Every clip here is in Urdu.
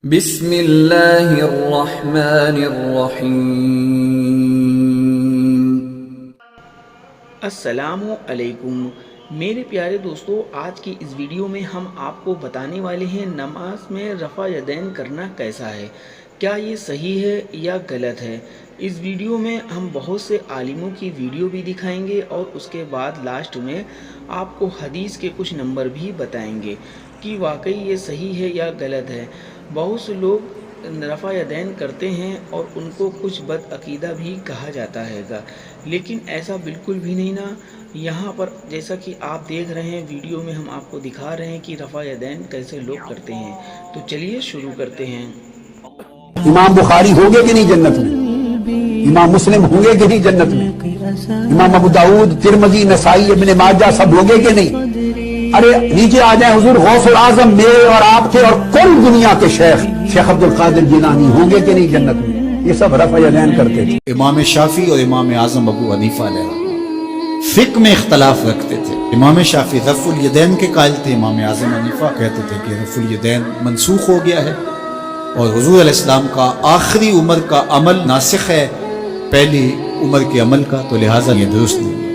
بسم اللہ الرحمن الرحیم۔ السلام علیکم میرے پیارے دوستو، آج کی اس ویڈیو میں ہم آپ کو بتانے والے ہیں نماز میں رفع یدین کرنا کیسا ہے، کیا یہ صحیح ہے یا غلط ہے۔ اس ویڈیو میں ہم بہت سے عالموں کی ویڈیو بھی دکھائیں گے اور اس کے بعد لاسٹ میں آپ کو حدیث کے کچھ نمبر بھی بتائیں گے کہ واقعی یہ صحیح ہے یا غلط ہے۔ بہت سے لوگ رفع یدین کرتے ہیں اور ان کو کچھ بد عقیدہ بھی کہا جاتا ہے گا، لیکن ایسا بالکل بھی نہیں نا۔ یہاں پر جیسا کہ آپ دیکھ رہے ہیں ویڈیو میں، ہم آپ کو دکھا رہے ہیں کہ رفع یدین کیسے لوگ کرتے ہیں۔ تو چلیے شروع کرتے ہیں۔ امام بخاری ہوں گے کہ نہیں جنت میں؟ امام مسلم ہوں گے کہ نہیں جنت میں؟ امام ابو داؤد، ترمذی، نسائی، ابن ماجہ سب ہوں گے کہ نہیں؟ ارے نیچے آ جائیں، حضور غوث العظم میرے اور آپ کے اور کل دنیا کے شیخ عبد القادر جیلانی ہوں گے کہ نہیں جنت میں؟ یہ سب رفع یدین کرتے تھے۔ امام شافعی اور امام اعظم ابو حنیفہ علیہ الرحمہ فقہ میں اختلاف رکھتے تھے۔ امام شافعی رفع الیدین کے قائل تھے، امام اعظم حنیفہ کہتے تھے کہ رفع الیدین منسوخ ہو گیا ہے اور حضور علیہ السلام کا آخری عمر کا عمل ناسخ ہے پہلی عمر کے عمل کا، تو لہٰذا یہ درست نہیں ہے۔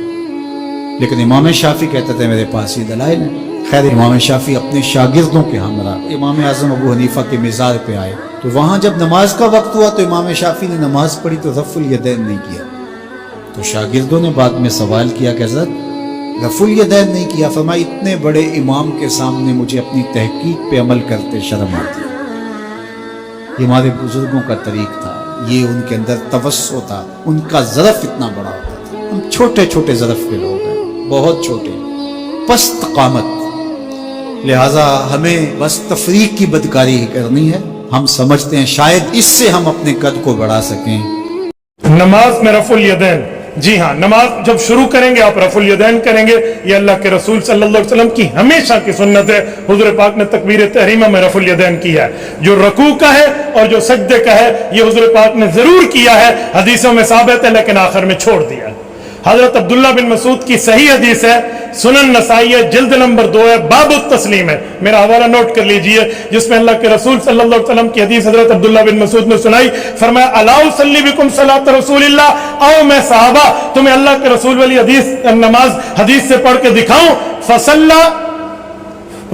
لیکن امام شافعی کہتے تھے میرے پاس یہ دلائل ہیں۔ خیر، امام شافعی اپنے شاگردوں کے ہمراہ امام اعظم ابو حنیفہ کے مزار پہ آئے، تو وہاں جب نماز کا وقت ہوا تو امام شافعی نے نماز پڑھی تو رفع الیدین نہیں کیا۔ تو شاگردوں نے بعد میں سوال کیا کہ حضرت رفع الیدین نہیں کیا، فرمایا اتنے بڑے امام کے سامنے مجھے اپنی تحقیق پہ عمل کرتے شرم آتی ہے۔ یہ ہمارے بزرگوں کا طریق تھا، یہ ان کے اندر توسع تھا، ان کا ظرف اتنا بڑا ہوتا تھا۔ ہم چھوٹے چھوٹے ظرف کے لوگ ہیں، بہت چھوٹے، پست قامت، لہٰذا ہمیں بس تفریق کی بدکاری ہی کرنی ہے۔ ہم سمجھتے ہیں شاید اس سے ہم اپنے قد کو بڑھا سکیں۔ نماز میں رفع الیدین، جی ہاں، نماز جب شروع کریں گے آپ رفع الیدین کریں گے، یہ اللہ کے رسول صلی اللہ علیہ وسلم کی ہمیشہ کی سنت ہے۔ حضور پاک نے تکبیر تحریمہ میں رفع الیدین کیا ہے، جو رکوع کا ہے اور جو سجدے کا ہے یہ حضور پاک نے ضرور کیا ہے، حدیثوں میں ثابت ہے، لیکن آخر میں چھوڑ دیا۔ حضرت عبداللہ بن مسعود کی صحیح حدیث ہے، سنن نسائی ہے، جلد نمبر 2 ہے، باب التسلیم ہے، میرا حوالہ نوٹ کر لیجئے، جس میں اللہ کے رسول صلی اللہ علیہ وسلم کی حدیث حضرت عبداللہ بن مسعود نے سنائی، فرمایا الا اصلی بکم صلاۃ رسول اللہ، آؤ میں صحابہ تمہیں اللہ کے رسول والی نماز حدیث سے پڑھ کے دکھاؤں۔ فصلی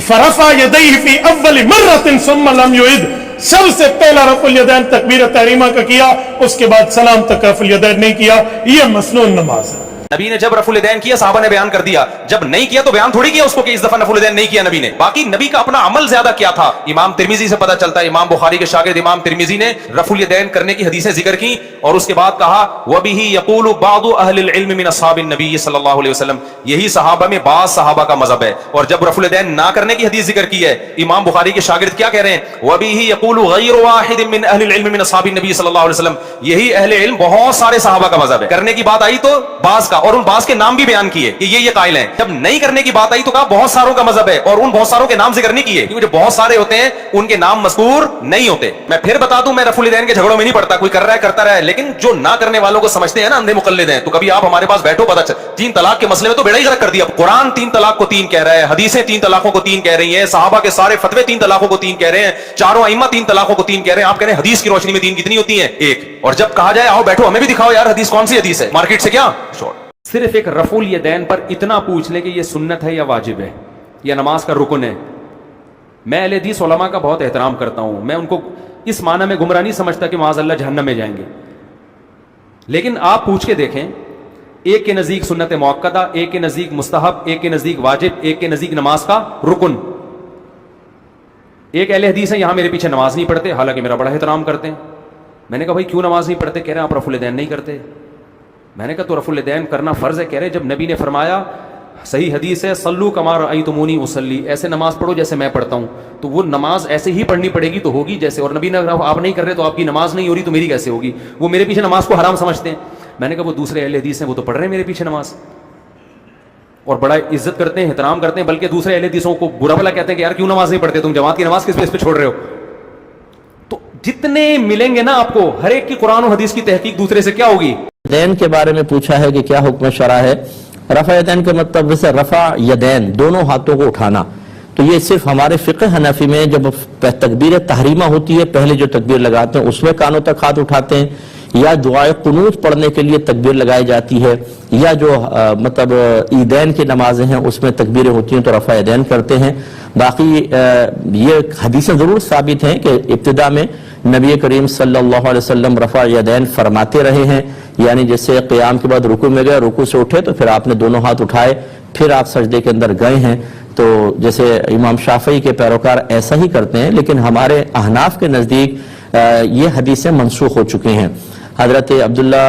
فرفع یدیہ فی اول مرۃ ثم لم یعد، سب سے پہلا رفع الیدین تکبیر تحریمہ کا کیا، اس کے بعد سلام تک رفع الیدین نہیں کیا۔ یہ مسنون نماز ہے۔ نبی نے جب رفع الیدین کیا صحابہ نے بیان کر دیا، جب نہیں کیا تو بیان تھوڑی کیا اس کو کہ اس دفعہ رفع الیدین نہیں کیا نبی نے، باقی نبی کا اپنا عمل زیادہ کیا تھا۔ امام ترمذی سے پتہ چلتا ہے، امام بخاری کے شاگرد امام ترمذی نے رفع الیدین کرنے کی حدیثیں ذکر کی اور اس کے بعد کہا وَبِهِ يَقُولُ بَعْضُ أَهْلِ الْعِلْمِ مِنْ أَصْحَابِ النَّبِيِّ صلی اللہ علیہ وسلم، یہی صحابہ میں بعض صحابہ کا مذہب ہے۔ اور جب رفع الیدین نہ کرنے کی حدیث ذکر کی ہے، امام بخاری کے شاگرد کیا کہہ رہے ہیں، وَبِهِ يَقُولُ غَيْرُ وَاحِدٍ مِنْ أَهْلِ الْعِلْمِ مِنْ أَصْحَابِ النَّبِيِّ صلی اللہ علیہ وسلم، یہی اہل علم بہت سارے صحابہ کا مذہب ہے۔ کرنے کی بات آئی تو بعض کا، اور ان بعض کے نام بھی بیان کیے کہ یہ قائل ہیں۔ جب نہیں کرنے کی بات آئی تو کہا بہت ساروں کا مذہب ہے، اور ان بہت ساروں کے نام ذکر نہیں کیے، کیونکہ جو بہت سارے ہوتے ہیں ان کے نام مذکور نہیں ہوتے۔ میں پھر بتا دوں، میں رفع الیدین کے جھگڑوں میں نہیں پڑتا، کوئی کر رہا ہے کرتا رہا ہے، لیکن جو نہ کرنے والوں کو سمجھتے ہیں نا اندھے مقلد ہیں، تو کبھی آپ ہمارے پاس بیٹھو پتہ چل 3 طلاق کے مسئلے میں تو بیڑا ہی غرق کر دیا۔ قرآن 3 طلاق کو 3 کہہ رہا ہے، حدیثیں 3 طلاقوں کو 3 کہہ رہی ہیں، صحابہ کے سارے فتوے 3 طلاقوں کو 3 کہہ رہے ہیں، چاروں ائمہ 3 طلاقوں کو 3 کہہ رہے ہیں۔ آپ کہہ رہے ہیں حدیث کی روشنی میں 3 کتنی ہوتی ہیں؟ 1۔ اور جب کہا جائے آؤ بیٹھو ہمیں بھی دکھاؤ یار حدیث کون سی حدیث ہے، مارکیٹ سے کیا چھوڑ۔ صرف ایک رفع الیدین پر اتنا پوچھ لیں کہ یہ سنت ہے یا واجب ہے یا نماز کا رکن ہے۔ میں اہل حدیث علماء کا بہت احترام کرتا ہوں، میں ان کو اس معنی میں گمراہ نہیں سمجھتا کہ معاذ اللہ جہنم میں جائیں گے، لیکن آپ پوچھ کے دیکھیں، ایک کے نزدیک سنت مؤکدہ، ایک کے نزدیک مستحب، ایک کے نزدیک واجب، ایک کے نزدیک نماز کا رکن۔ ایک اہل حدیث ہے یہاں میرے پیچھے نماز نہیں پڑھتے، حالانکہ میرا بڑا احترام کرتے ہیں۔ میں نے کہا بھائی کیوں نماز نہیں پڑھتے؟ کہہ رہے ہیں آپ رفع الیدین نہیں کرتے۔ میں نے کہا تو رفع الیدین کرنا فرض ہے؟ کہہ رہے جب نبی نے فرمایا، صحیح حدیث ہے، صلو کما رأیتمونی اصلی، ایسے نماز پڑھو جیسے میں پڑھتا ہوں، تو وہ نماز ایسے ہی پڑھنی پڑے گی تو ہوگی جیسے، اور نبی نے آپ نہیں کر رہے تو آپ کی نماز نہیں ہو رہی تو میری کیسے ہوگی؟ وہ میرے پیچھے نماز کو حرام سمجھتے ہیں۔ میں نے کہا وہ دوسرے اہل حدیث ہیں، وہ تو پڑھ رہے ہیں میرے پیچھے نماز اور بڑا عزت کرتے ہیں، احترام کرتے ہیں، بلکہ دوسرے اہل حدیثوں کو برا بھلا کہتے ہیں کہ یار کیوں نماز نہیں پڑھتے تم، جماعت کی نماز کس بیس پہ چھوڑ رہے ہو؟ تو جتنے ملیں گے نا آپ کو، ہر ایک کی قرآن و حدیث کی تحقیق دوسرے سے کیا ہوگی۔ یدین کے بارے میں پوچھا ہے کہ کیا حکم شرع ہے۔ رفع یدین کے مطلب سے رفع یدین، دونوں ہاتھوں کو اٹھانا، تو یہ صرف ہمارے فقہ حنفی میں جب تکبیر تحریمہ ہوتی ہے پہلے جو تکبیر لگاتے ہیں اس میں کانوں تک ہاتھ اٹھاتے ہیں، یا دعائے قنوت پڑھنے کے لیے تکبیر لگائی جاتی ہے، یا جو مطلب عیدین کی نمازیں ہیں اس میں تکبیریں ہوتی ہیں تو رفع یدین کرتے ہیں۔ باقی یہ حدیثیں ضرور ثابت ہیں کہ ابتدا میں نبی کریم صلی اللہ علیہ وسلم رفع یدین فرماتے رہے ہیں، یعنی جیسے قیام کے بعد رکوع میں گئے، رکوع سے اٹھے تو پھر آپ نے دونوں ہاتھ اٹھائے، پھر آپ سجدے کے اندر گئے ہیں۔ تو جیسے امام شافعی کے پیروکار ایسا ہی کرتے ہیں، لیکن ہمارے احناف کے نزدیک یہ حدیثیں منسوخ ہو چکی ہیں۔ حضرت عبداللہ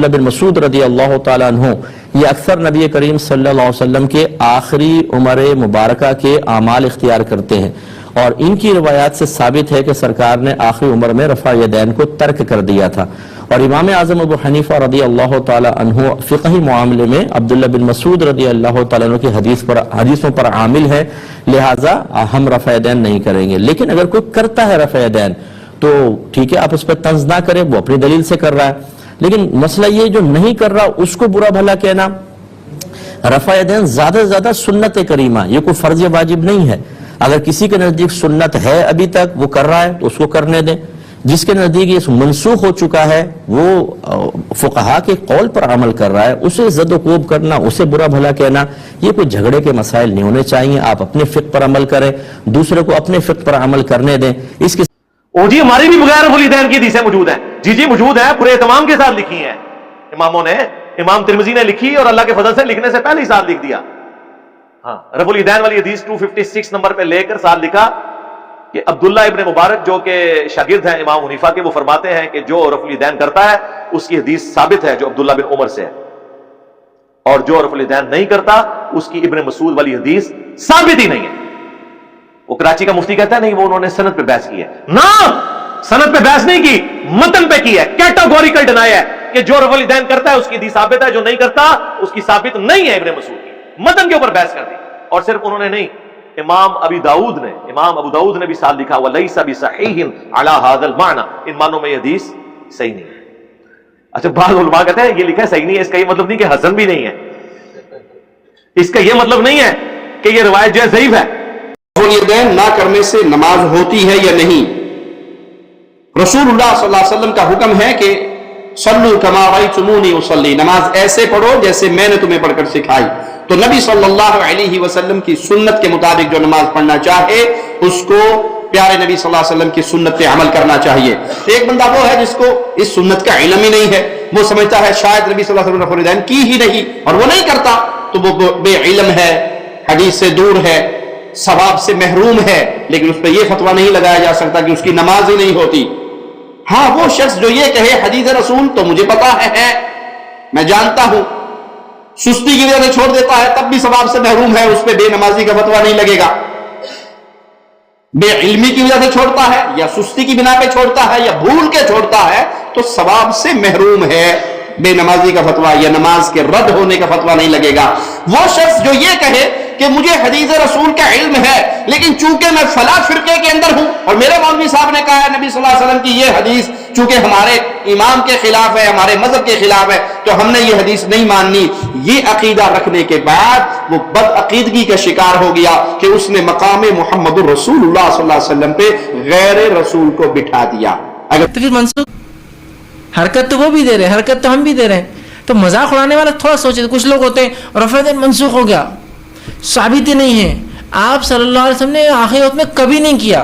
بن مسعود رضی اللہ تعالیٰ عنہ یہ اکثر نبی کریم صلی اللہ علیہ وسلم کے آخری عمر مبارکہ کے اعمال اختیار کرتے ہیں، اور ان کی روایات سے ثابت ہے کہ سرکار نے آخری عمر میں رفع یدین کو ترک کر دیا تھا۔ اور امام اعظم ابو حنیفہ رضی اللہ تعالیٰ عنہ فقہی معاملے میں عبداللہ بن مسعود رضی اللہ تعالیٰ عنہ کی حدیثوں پر عامل ہے، لہٰذا ہم رفع یدین نہیں کریں گے۔ لیکن اگر کوئی کرتا ہے رفع یدین تو ٹھیک ہے، آپ اس پہ طنز نہ کریں، وہ اپنی دلیل سے کر رہا ہے، لیکن مسئلہ یہ جو نہیں کر رہا اس کو برا بھلا کہنا۔ رفع یدین زیادہ سے زیادہ سنت کریمہ، یہ کوئی فرض واجب نہیں ہے۔ اگر کسی کے نزدیک سنت ہے ابھی تک وہ کر رہا ہے تو اس کو کرنے دیں، جس کے نزدیک یہ منسوخ ہو چکا ہے وہ فقہا کے قول پر عمل کر رہا ہے، اسے زد و کوب کرنا، اسے برا بھلا کہنا، یہ کوئی جھگڑے کے مسائل نہیں ہونے چاہیے۔ آپ اپنے فقہ پر عمل کریں، دوسرے کو اپنے فقہ پر عمل کرنے دیں۔ اس کے جی ہماری بھی بغیر رفع الیدین کی حدیثیں موجود ہیں، جی موجود ہیں، پورے اہتمام کے ساتھ لکھی ہیں اماموں نے، امام ترمذی نے لکھی اور اللہ کے فضل سے لکھنے سے پہلے ہی ساتھ لکھ دیا۔ ہاں، رفع الیدین والی حدیث 256 نمبر پہ لے کر ساتھ لکھا کہ عبداللہ ابن مبارک جو کہ شاگرد ہیں امام حنیفہ کے، وہ فرماتے ہیں کہ جو رفع الیدین کرتا ہے اس کی حدیث ثابت ہے جو عبداللہ بن عمر سے ہے، اور جو رفع الیدین نہیں کرتا اس کی ابن مسعود والی حدیث ثابت ہی نہیں ہے۔ وہ کراچی کا مفتی کہتا ہے نہیں، وہ انہوں نے سند پہ بحث کی ہے۔ نہ، سند پہ بحث نہیں کی، متن پہ کی ہے، کیٹاگوریکل ڈینائی ہے کہ جو رفع الیدین کرتا ہے اس کی حدیث ثابت ہے، جو نہیں کرتا اس کی ثابت نہیں ہے ابن مسعود کی۔ متن کے اوپر بحث کر دی، اور صرف انہوں نے نہیں، امام ابو داؤد نے بھی ساتھ لکھا وَلَيْسَ بِصَحِيحٍ عَلَى هَذَا الْمَعْنَى، ان معنوں میں یہ حدیث صحیح نہیں ہے۔ اچھا، بعض علماء کہتے ہیں یہ لکھا ہے صحیح نہیں ہے، اس کا یہ مطلب نہیں کہ حسن بھی نہیں ہے، اس کا یہ مطلب نہیں ہے کہ یہ روایت جو ہے ضعیف ہے۔ الیدین نہ کرنے سے نماز ہوتی ہے یا نہیں؟ رسول اللہ صلی اللہ علیہ وسلم کا حکم ہے کہ صلو کما رأیتمونی اصلی، نماز ایسے پڑھو جیسے میں نے تمہیں پڑھ کر سکھائی۔ تو نبی صلی اللہ علیہ وسلم کی سنت کے مطابق جو نماز پڑھنا چاہے اس کو پیارے نبی صلی اللہ علیہ وسلم کی سنت پہ عمل کرنا چاہیے۔ ایک بندہ وہ ہے جس کو اس سنت کا علم ہی نہیں ہے، وہ سمجھتا ہے شاید نبی صلی اللہ علیہ وسلم نے رفع الیدین کی ہی نہیں اور وہ نہیں کرتا، تو وہ بے علم ہے، حدیث سے دور ہے، ثواب سے محروم ہے، لیکن اس پہ یہ فتویٰ نہیں لگایا جا سکتا کہ اس کی نماز ہی نہیں ہوتی۔ ہاں، وہ شخص جو یہ کہے حدیث رسول تو مجھے پتا ہے، میں جانتا ہوں، سستی کی وجہ سے چھوڑ دیتا ہے تب بھی ثواب سے محروم ہے، اس پہ بے نمازی کا فتویٰ نہیں لگے گا۔ بے علمی کی وجہ سے چھوڑتا ہے یا سستی کی بنا پہ چھوڑتا ہے یا بھول کے چھوڑتا ہے تو ثواب سے محروم ہے، بے نمازی کا فتویٰ یا نماز کے رد ہونے کا فتویٰ نہیں لگے گا۔ وہ شخص جو یہ کہے کہ مجھے حدیث رسول کا علم ہے لیکن چونکہ میں فلاں فرقے کے اندر ہوں اور میرے مولوی صاحب نے کہا ہے نبی صلی اللہ علیہ وسلم کی یہ حدیث چونکہ ہمارے امام کے خلاف ہے، ہمارے مذہب کے خلاف ہے، تو ہم نے یہ حدیث نہیں ماننی، یہ عقیدہ رکھنے کے بعد وہ بد عقیدگی کا شکار ہو گیا کہ اس نے مقام محمد الرسول اللہ صلی اللہ علیہ وسلم پہ غیر رسول کو بٹھا دیا۔ اگر تو پھر منسوخ حرکت تو وہ بھی دے رہے ہیں، حرکت تو ہم بھی دے رہے ہیں، تو مذاق اڑانے والا تھوڑا سوچے۔ کچھ لوگ ہوتے ہیں رفع الیدین منسوخ ہو گیا، ثابت ہی نہیں ہے، آپ صلی اللہ علیہ وسلم نے آخری وقت میں کبھی نہیں کیا،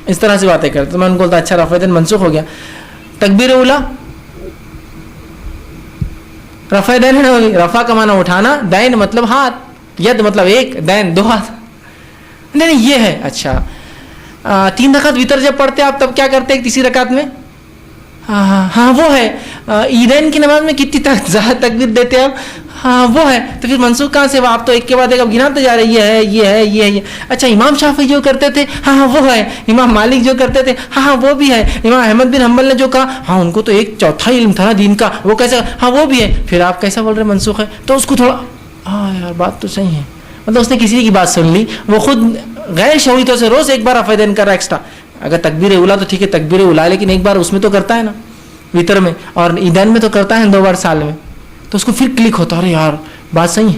اس طرح سے باتیں کرتے۔ تو میں ان کو بولتا اچھا رفع الیدین منسوخ ہو گیا، تکبیر اولا رفع الیدین ہوگی، رفع کا معنی اٹھانا، دین مطلب ہاتھ، ید مطلب ایک، دین دو ہاتھ، نہیں یہ ہے۔ اچھا 3 رکعت وتر جب پڑھتے آپ تب کیا کرتے ہیں تیسری رکعت میں؟ ہاں وہ ہے۔ عیدین کی نماز میں کتنی زیادہ تکبیر دیتے ہیں آپ؟ ہاں وہ ہے۔ تو پھر منسوخ کہاں سے؟ وہ آپ تو ایک کے بعد ایک اب گناتے جا رہے، یہ ہے یہ ہے یہ ہے یہ۔ اچھا امام شافعی جو کرتے تھے ہاں وہ ہے، امام مالک جو کرتے تھے ہاں وہ بھی ہے، امام احمد بن حنبل نے جو کہا ہاں ان کو تو 1/4 علم تھا نا دین کا، وہ کیسے؟ ہاں وہ بھی ہے۔ پھر آپ کیسا بول رہے منسوخ ہے؟ تو اس کو تھوڑا ہاں یار بات تو صحیح ہے، مطلب اس نے کسی کی بات سن لی، وہ خود غیر شعوری طور سے روز ایک بار رفع الیدین کر رہا ایکسٹرا۔ اگر تکبیر اولا تو ٹھیک ہے تکبیر اولا، لیکن ایک بار اس میں تو کرتا ہے نا وطر میں، اور عیدین میں تو کرتا ہے 2 بار سال میں، تو اس کو پھر کلک ہوتا ہے ارے یار بات صحیح ہے،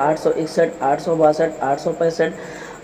861, 862, 865,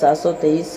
723,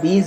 20